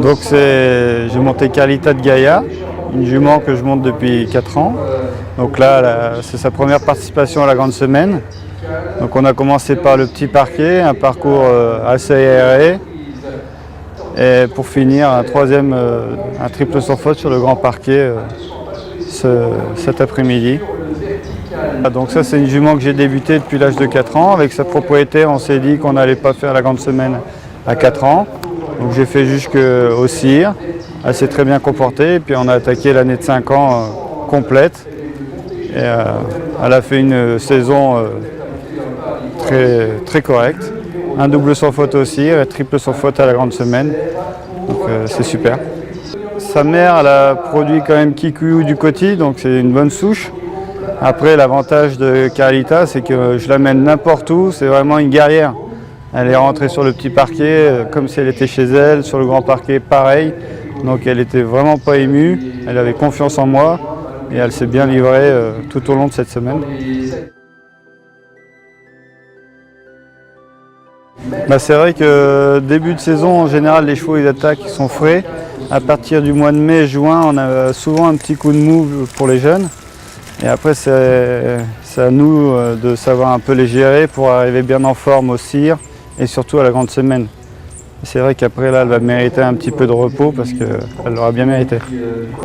Donc j'ai monté Carlita de Gaïa, une jument que je monte depuis 4 ans. Donc là, c'est sa première participation à la grande semaine. Donc on a commencé par le petit parquet, un parcours assez aéré. Et pour finir, un triple sans faute sur le grand parquet cet après-midi. Donc ça, c'est une jument que j'ai débutée depuis l'âge de 4 ans. Avec sa propriétaire, on s'est dit qu'on n'allait pas faire la grande semaine à 4 ans. Donc j'ai fait jusqu'au cire. Elle s'est très bien comportée. Et puis on a attaqué l'année de 5 ans complète. Et elle a fait une saison très correcte. Un double sans faute au cire et triple sans faute à la grande semaine. Donc c'est super. Sa mère, elle a produit quand même Kikuyu du Coty, donc c'est une bonne souche. Après, l'avantage de Carlita, c'est que je l'amène n'importe où, c'est vraiment une guerrière. Elle est rentrée sur le petit parquet comme si elle était chez elle, sur le grand parquet pareil. Donc elle était vraiment pas émue, elle avait confiance en moi et elle s'est bien livrée tout au long de cette semaine. C'est vrai que début de saison, en général, les chevaux ils attaquent, ils sont frais. À partir du mois de mai, juin, on a souvent un petit coup de mou pour les jeunes. Et après, c'est à nous de savoir un peu les gérer pour arriver bien en forme au cire et surtout à la grande semaine. C'est vrai qu'après, là, elle va mériter un petit peu de repos parce qu'elle l'aura bien mérité.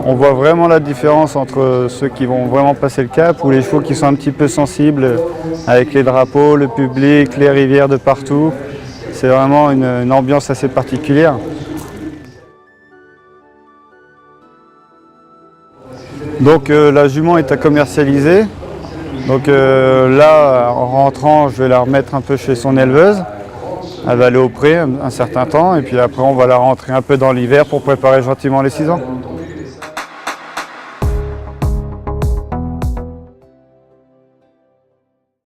On voit vraiment la différence entre ceux qui vont vraiment passer le cap ou les chevaux qui sont un petit peu sensibles avec les drapeaux, le public, les rivières de partout. C'est vraiment une ambiance assez particulière. Donc la jument est à commercialiser. Donc là, en rentrant, je vais la remettre un peu chez son éleveuse. Elle va aller au pré un certain temps et puis après on va la rentrer un peu dans l'hiver pour préparer gentiment les 6 ans.